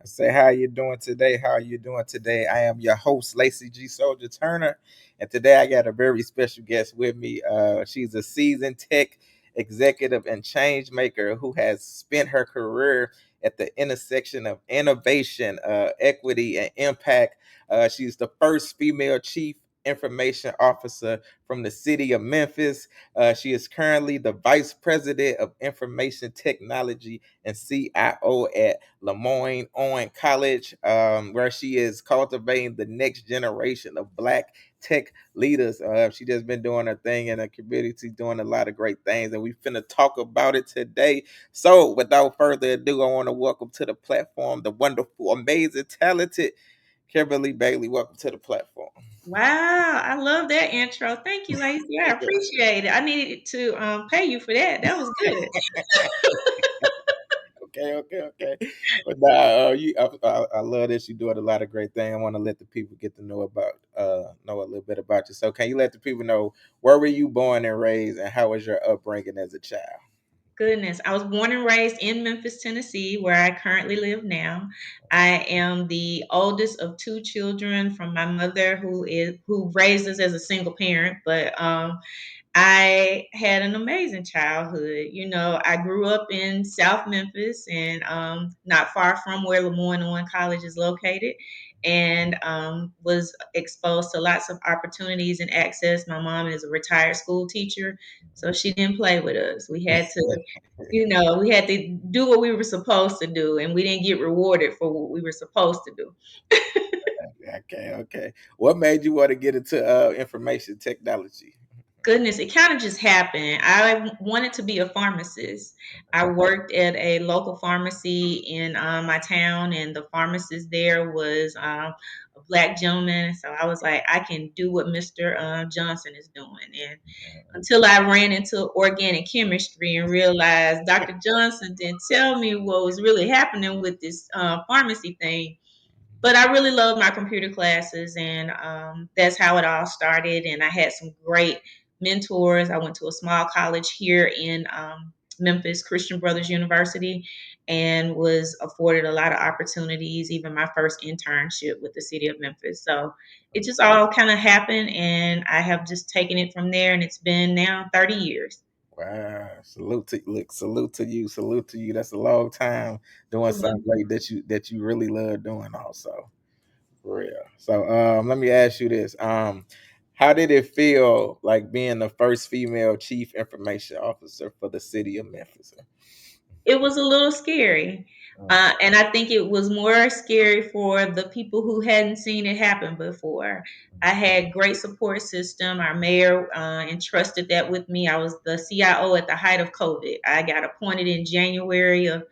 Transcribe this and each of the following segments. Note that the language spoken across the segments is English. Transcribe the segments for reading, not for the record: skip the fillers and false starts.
Say how you doing today? How are you doing today? I am your host, Lacey G. Soldier Turner, and today I got a very special guest with me. She's a seasoned tech executive and change maker who has spent her career at the intersection of innovation, equity, and impact. She's the first female chief information officer from the city of Memphis. She is currently the vice president of information technology and CIO at LeMoyne Owen College, where she is cultivating the next generation of Black tech leaders. She just been doing her thing in the community, doing a lot of great things, and we finna talk about it today. So, without further ado, I want to welcome to the platform the wonderful, amazing, talented Kimberly Bailey. Welcome to the platform. Wow, I love that intro. Thank you, Lacey. I appreciate it. I needed to pay you for that. That was good. Okay. But nah, I love that you're doing a lot of great things. I want to let the people get to know a little bit about you. So, can you let the people know where were you born and raised, and how was your upbringing as a child? Goodness. I was born and raised in Memphis, Tennessee, where I currently live now. I am the oldest of two children from my mother who raised us as a single parent, but I had an amazing childhood. I grew up in South Memphis and not far from where LeMoyne Owen College is located, and was exposed to lots of opportunities and access. My mom is a retired school teacher, so she didn't play with us. We had to do what we were supposed to do, and we didn't get rewarded for what we were supposed to do. Okay. What made you want to get into information technology? Goodness, it kind of just happened. I wanted to be a pharmacist. I worked at a local pharmacy in my town, and the pharmacist there was a black gentleman. So I was like, I can do what Mr. Johnson is doing. And until I ran into organic chemistry and realized Dr. Johnson didn't tell me what was really happening with this pharmacy thing, but I really loved my computer classes, and that's how it all started. And I had some great mentors. I went to a small college here in Memphis, Christian Brothers University, and was afforded a lot of opportunities, even my first internship with the city of Memphis. So it just all kind of happened, and I have just taken it from there, and it's been now 30 years. Wow! Salute to you. Salute to you. That's a long time doing something great that you really love doing. Also. For real. So let me ask you this. How did it feel like being the first female chief information officer for the city of Memphis? It was a little scary. And I think it was more scary for the people who hadn't seen it happen before. I had great support system. Our mayor entrusted that with me. I was the CIO at the height of COVID. I got appointed in January of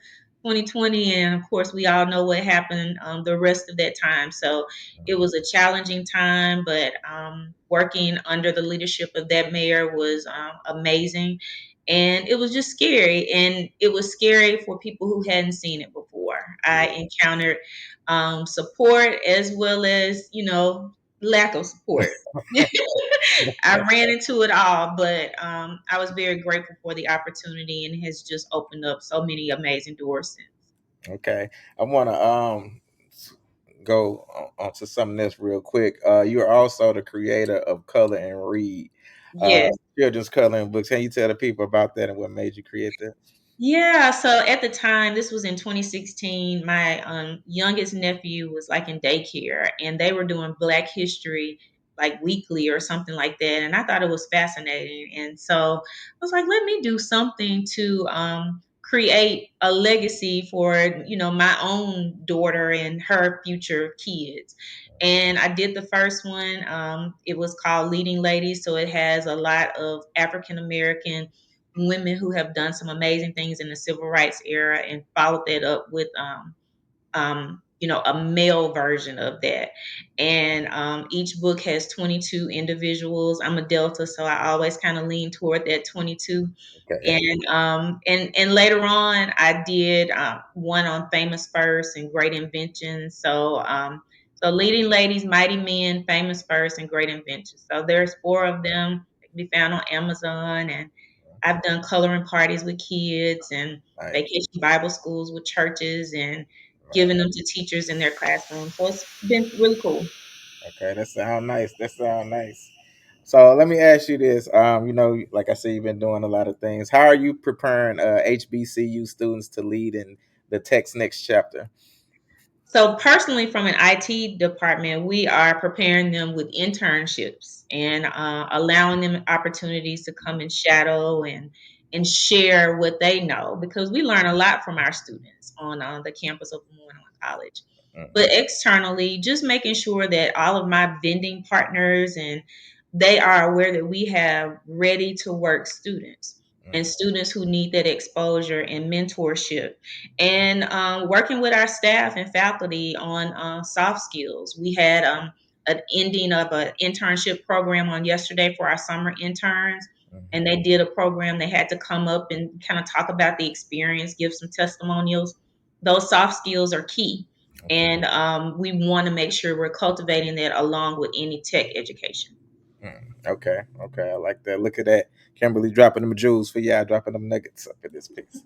2020, and of course, we all know what happened the rest of that time. So it was a challenging time, but working under the leadership of that mayor was amazing, and it was just scary, and it was scary for people who hadn't seen it before. I encountered support as well as lack of support. I ran into it all, but I was very grateful for the opportunity, and it has just opened up so many amazing doors since. Okay, I want to go on to something else real quick. You're also the creator of Color and Read, uh, Yes. children's coloring books. Can you tell the people about that and what made you create that? Yeah, so at the time, this was in 2016, my youngest nephew was like in daycare, and they were doing Black History like weekly or something like that. And I thought it was fascinating. And so I was like, let me do something to create a legacy for, my own daughter and her future kids. And I did the first one. It was called Leading Ladies. So it has a lot of African American women who have done some amazing things in the civil rights era, and followed that up with a male version of that. And each book has 22 individuals. I'm a Delta, so I always kind of lean toward that 22. Okay. And later on, I did one on famous first and great inventions. So leading ladies, mighty men, famous first, and great inventions. So there's four of them. They can be found on Amazon, and I've done coloring parties with kids and Nice. vacation Bible schools with churches, and giving Right. them to teachers in their classroom. So it's been really cool. Okay, that sounds nice. That sounds nice. So let me ask you this. Like I said, you've been doing a lot of things. How are you preparing HBCU students to lead in the tech's next chapter? So personally, from an IT department, we are preparing them with internships and allowing them opportunities to come and shadow and share what they know because we learn a lot from our students on the campus of LeMoyne Owen College. But Mm-hmm. externally, just making sure that all of my vending partners and they are aware that we have ready to work students and students who need that exposure and mentorship and working with our staff and faculty on soft skills. We had an ending of an internship program on yesterday for our summer interns, and Mm-hmm. they did a program. They had to come up and kind of talk about the experience, give some testimonials. Those soft skills are key, Okay. and we want to make sure we're cultivating that along with any tech education. Okay. Okay. I like that. Look at that. Kimberly dropping them jewels for y'all, dropping them nuggets up in this piece.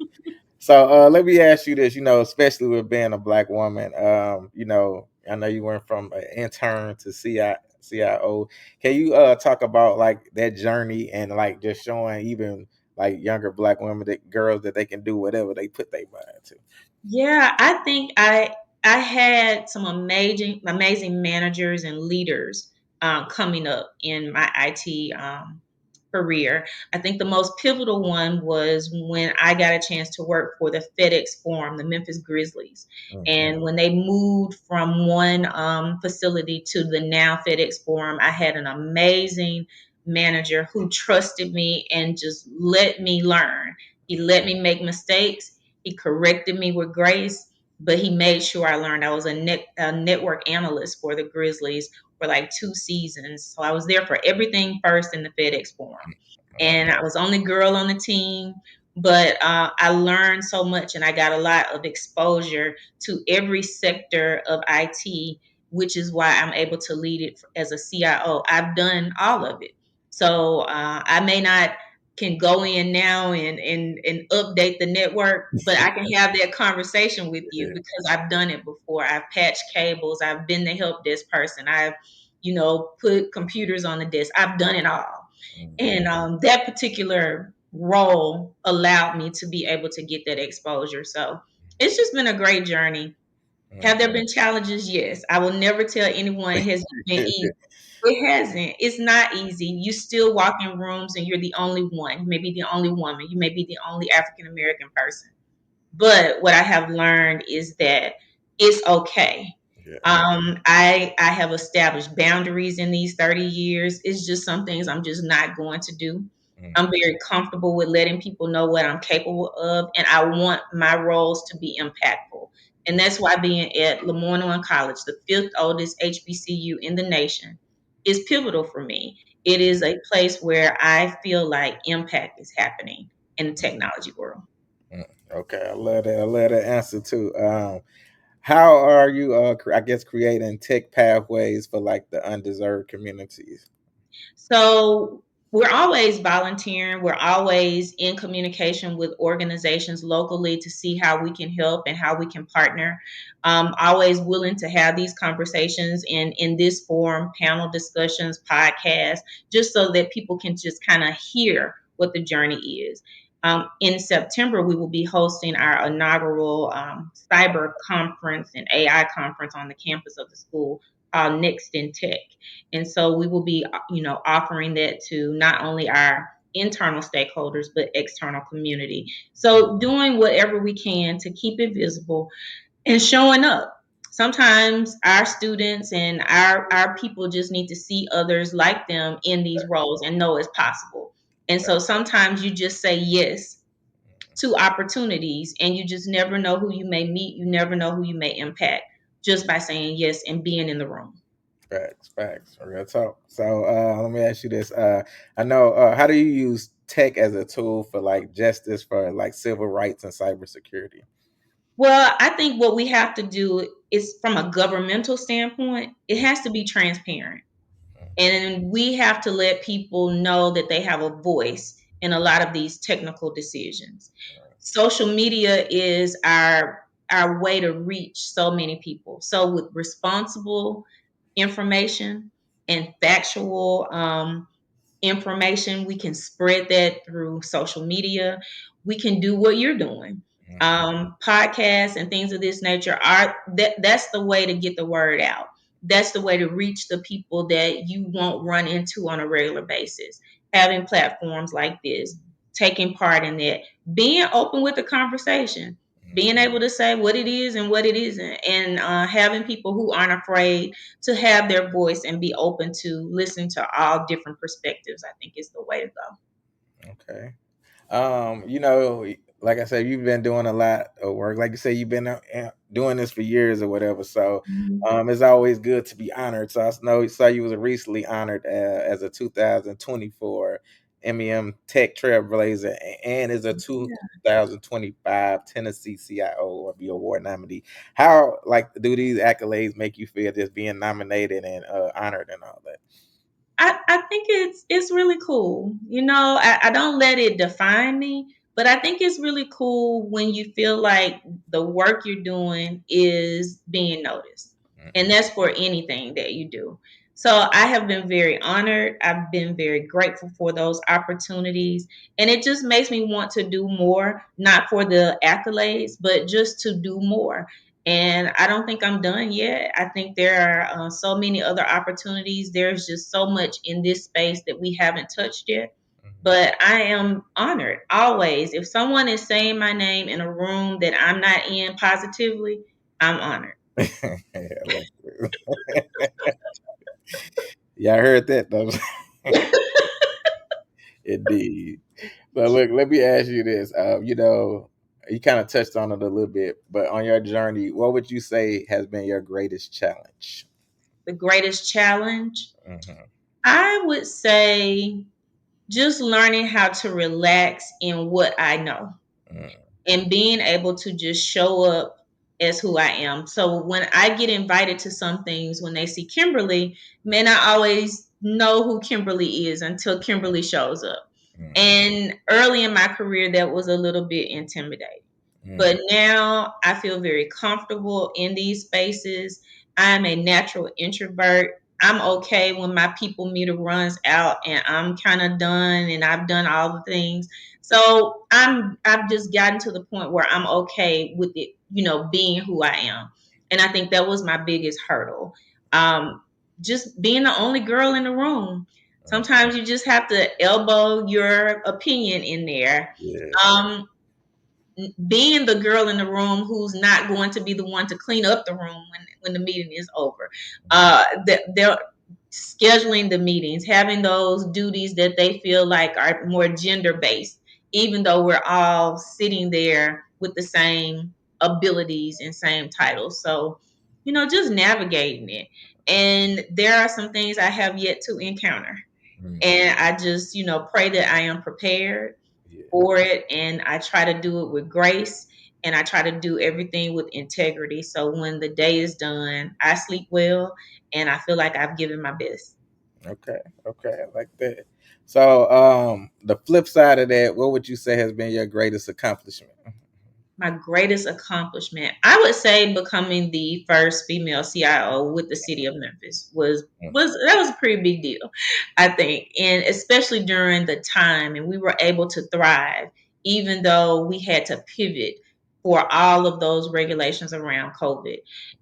So let me ask you this, especially with being a black woman, I know you went from an intern to CIO. Can you talk about like that journey and like just showing even like younger black women that girls that they can do whatever they put their mind to? Yeah, I think I had some amazing managers and leaders coming up in my IT career. I think the most pivotal one was when I got a chance to work for the FedEx Forum, the Memphis Grizzlies, Mm-hmm. and when they moved from one facility to the now FedEx Forum, I had an amazing manager who trusted me and just let me learn. He let me make mistakes. He corrected me with grace, but he made sure I learned. I was a network analyst for the Grizzlies for like 2 seasons. So I was there for everything first in the FedEx Forum. And I was the only girl on the team, but I learned so much and I got a lot of exposure to every sector of IT, which is why I'm able to lead it as a CIO. I've done all of it. So I may not can go in now and update the network, but I can have that conversation with you Yeah. because I've done it before. I've patched cables, I've been the help desk person, I've put computers on the desk. I've done it all. Mm-hmm. And that particular role allowed me to be able to get that exposure. So it's just been a great journey. Have there Mm-hmm. been challenges? Yes. I will never tell anyone it has been easy. It hasn't. It's not easy. You still walk in rooms and you're the only one. You may be the only woman. You may be the only African American person. But what I have learned is that it's okay. Yeah. I have established boundaries in these 30 years. It's just some things I'm just not going to do. I'm Mm-hmm. very comfortable with letting people know what I'm capable of, and I want my roles to be impactful. And that's why being at LeMoyne Owen College, the fifth oldest HBCU in the nation, is pivotal for me. It is a place where I feel like impact is happening in the technology world. Mm. Okay, I love that. I love that answer too. How are you, I guess, creating tech pathways for like the undeserved communities? So we're always volunteering. We're always in communication with organizations locally to see how we can help and how we can partner. Always willing to have these conversations in this forum, panel discussions, podcasts, just so that people can just kind of hear what the journey is. In September, we will be hosting our inaugural cyber conference and AI conference on the campus of the school called Next in Tech. And so we will be, offering that to not only our internal stakeholders, but external community. So doing whatever we can to keep it visible and showing up. Sometimes our students and our people just need to see others like them in these roles and know it's possible. And so sometimes you just say yes to opportunities and you just never know who you may meet, you never know who you may impact just by saying yes and being in the room. Facts, facts, real talk. So let me ask you this. I know, how do you use tech as a tool for like justice for like civil rights and cybersecurity? Well, I think what we have to do is from a governmental standpoint, it has to be transparent. And we have to let people know that they have a voice in a lot of these technical decisions. Social media is our our way to reach so many people. So with responsible information and factual information. We can spread that through social media. We can do what you're doing. Mhm. Podcasts and things of this nature are that's the way to get the word out. That's the way to reach the people that you won't run into on a regular basis. Having platforms like this, taking part in that, being open with the conversation, being able to say what it is and what it isn't, and having people who aren't afraid to have their voice and be open to listen to all different perspectives, I think is the way to go. Okay. Like I said, you've been doing a lot of work. Like you say, you've been doing this for years or whatever. So, Mhm. it's always good to be honored. So I know saw you was recently honored as a 2024 MEM Tech Trailblazer and is a Yeah. 2025 Tennessee CIO or B Award nominee. How like do these accolades make you feel just being nominated and honored and all that? I think it's really cool. I don't let it define me, but I think it's really cool when you feel like the work you're doing is being noticed. And that's for anything that you do. So I have been very honored. I've been very grateful for those opportunities. And it just makes me want to do more, not for the accolades, but just to do more. And I don't think I'm done yet. I think there are so many other opportunities. There's just so much in this space that we haven't touched yet. But I am honored always. If someone is saying my name in a room that I'm not in positively, I'm honored. Yeah, like, yeah, I heard that though. Indeed. But look, let me ask you this. You kind of touched on it a little bit, but on your journey, what would you say has been your greatest challenge? The greatest challenge, Hmm. I would say just learning how to relax in what I know and being able to just show up as who I am. So when I get invited to some things, when they see Kimberly, may not always know who Kimberly is until Kimberly shows up. And early in my career, that was a little bit intimidating. But now I feel very comfortable in these spaces. I'm a natural introvert. I'm okay when my people meter runs out and I'm kind of done and I've done all the things. So I've just gotten to the point where I'm okay with it, being who I am. And I think that was my biggest hurdle. Um, just being the only girl in the room. Sometimes you just have to elbow your opinion in there. Yeah. Um, Being the girl in the room who's not going to be the one to clean up the room when the meeting is over. They're scheduling the meetings, having those duties that they feel like are more gender based, even though we're all sitting there with the same abilities and same titles. So, just navigating it. And there are some things I have yet to encounter. And I just, pray that I am prepared Yeah. for it, and I try to do it with grace, and I try to do everything with integrity. So when the day is done, I sleep well and I feel like I've given my best. Okay. Okay. I like that. So, the flip side of that, what would you say has been your greatest accomplishment? My greatest accomplishment, I would say, becoming the first female CIO with the city of Memphis was that was a pretty big deal, I think, and especially during the time, and we were able to thrive, even though we had to pivot for all of those regulations around COVID.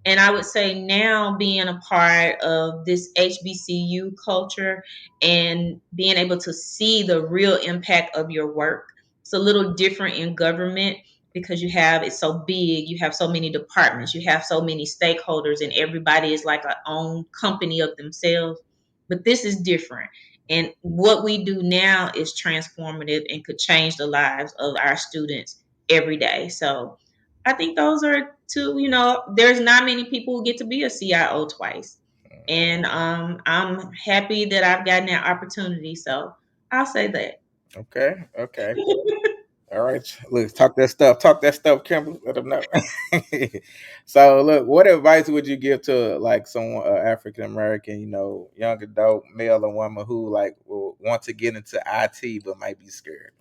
And I would say now being a part of this HBCU culture and being able to see the real impact of your work. It's a little different in government because it's so big, you have so many departments, you have so many stakeholders, and everybody is like a own company of themselves. But this is different, and what we do now is transformative and could change the lives of our students every day. So I think those are two. There's not many people who get to be a CIO twice, and I'm happy that I've gotten that opportunity, so I'll say that. Okay. Okay. All right, look, talk that stuff. Talk that stuff, Kimberly. Let them know. So, look, what advice would you give to like someone African American, young adult, male or woman who like will want to get into IT but might be scared?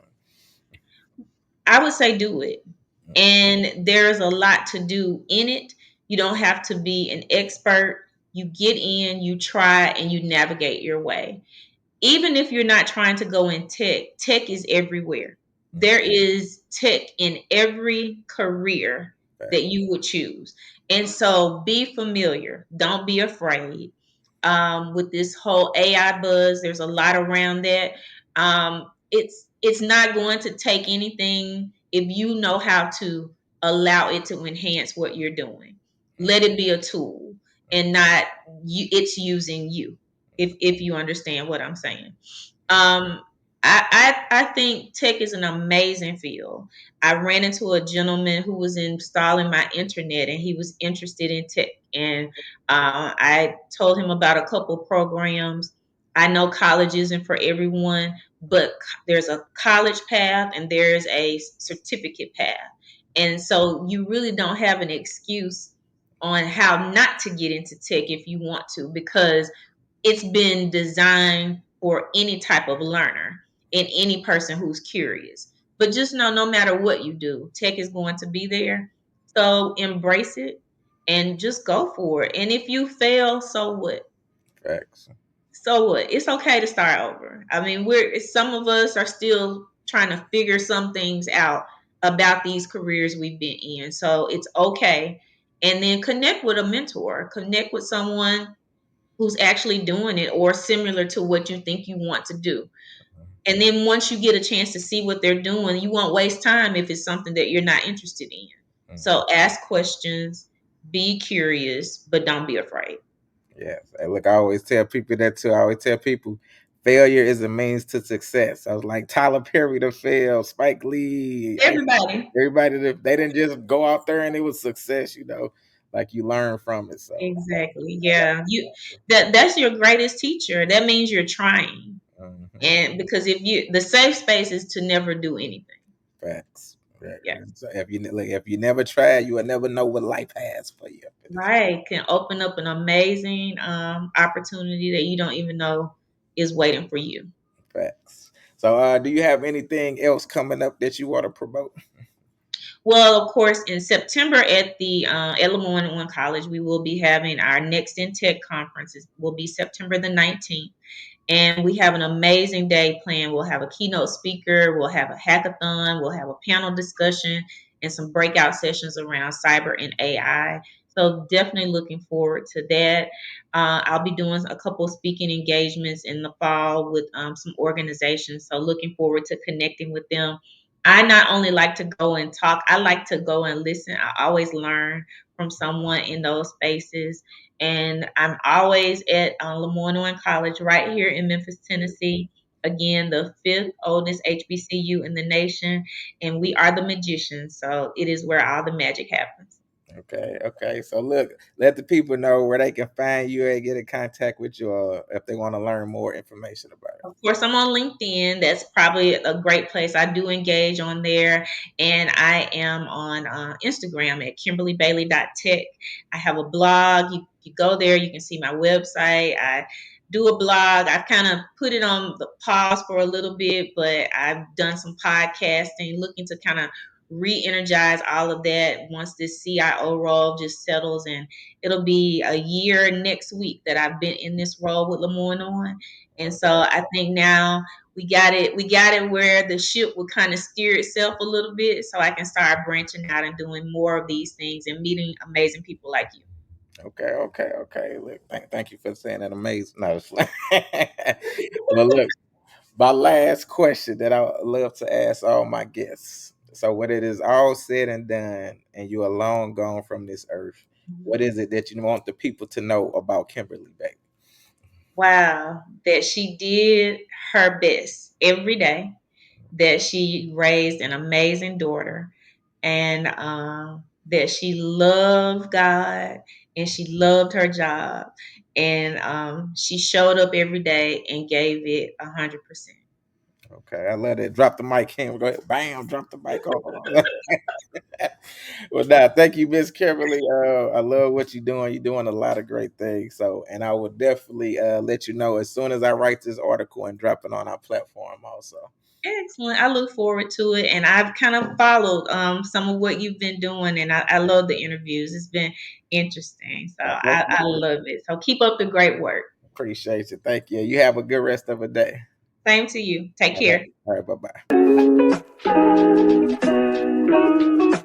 I would say do it. and there's a lot to do in it. You don't have to be an expert. You get in, you try, and you navigate your way. Even if you're not trying to go in tech, tech is everywhere. Mm. There is tech in every career Fact. that you would choose. And so be familiar. Don't be afraid. With this whole AI buzz, there's a lot around that. It's not going to take anything if you know how to allow it to enhance what you're doing. Let it be a tool and not you, it's using you, if you understand what I'm saying. Um, I think tech is an amazing field. I ran into a gentleman who was installing my internet, and he was interested in tech. And I told him about a couple programs. I know college isn't for everyone, but there's a college path and there's a certificate path. And so you really don't have an excuse on how not to get into tech if you want to, because it's been designed for any type of learner and any person who's curious. But just know, no matter what you do, tech is going to be there. So embrace it and just go for it. And if you fail, so what? Facts. So what? It's okay to start over. I mean, we're some of us are still trying to figure some things out about these careers we've been in. So it's okay. And then connect with a mentor, connect with someone who's actually doing it or similar to what you think you want to do. And then once you get a chance to see what they're doing, you won't waste time if it's something that you're not interested in. Mm-hmm. So ask questions, be curious, but don't be afraid. Yes. And look, I always tell people that too. I always tell people failure is a means to success. I was like Tyler Perry to fail, Spike Lee, Everybody. everybody that they didn't just go out there and it was success, like you learn from it. So Exactly. Yeah. That's your greatest teacher. That means you're trying. mhm. And because if you the safe space is to never do anything. Facts. Yeah. Yeah. So if you never try, you will never know what life has for you after this. Right. Can open up an amazing opportunity that you don't even know is waiting for you. Facts. So do you have anything else coming up that you want to promote? Well, of course, in September at the at LeMoyne Owen College, we will be having our next in Tech conference. It will be September the 19th. And we have an amazing day planned. We'll have a keynote speaker, we'll have a hackathon, we'll have a panel discussion, and some breakout sessions around cyber and AI. So definitely looking forward to that. I'll be doing a couple of speaking engagements in the fall with some organizations. So looking forward to connecting with them. I not only like to go and talk, I like to go and listen. I always learn from someone in those spaces. And I'm always at LeMoyne Owen College right here in Memphis, Tennessee. Again, the fifth oldest HBCU in the nation, and we are the magicians. So it is where all the magic happens. Okay, okay. So look, let the people know where they can find you and get in contact with you if they want to learn more information about it. Of course, I'm on LinkedIn. That's probably a great place. I do engage on there. And I am on Instagram at kimberlybailey.tech. I have a blog. You go there, you can see my website. I do a blog. I've kind of put it on the pause for a little bit, but I've done some podcasting, looking to kind of re-energize all of that once this CIO role just settles. And it'll be a year next week that I've been in this role with LeMoyne On. And so Okay, I think now we got it where the ship will kind of steer itself a little bit so I can start branching out and doing more of these things and meeting amazing people like you. okay, okay, okay. Look, thank you for saying that. Amazing. No, it's like, well, look, my last question that I love to ask all my guests. So, when it is all said and done, and you are long gone from this earth, what is it that you want the people to know about Kimberly Beck? Wow, that she did her best every day, that she raised an amazing daughter, and that she loved God and she loved her job, and she showed up every day and gave it 100%. Okay, I let it drop the mic in. Go ahead, bam, drop the mic off. Well, now, thank you, Miss Kimberly. I love what you're doing. You're doing a lot of great things. So, and I will definitely let you know as soon as I write this article and drop it on our platform. Also, Excellent. I look forward to it, and I've kind of followed some of what you've been doing, and I love the interviews. It's been interesting, so Thank I you. love it. So keep up the great work. Appreciate you. Thank you. You have a good rest of the day. Same to you. Take All right. care. All right. Bye bye.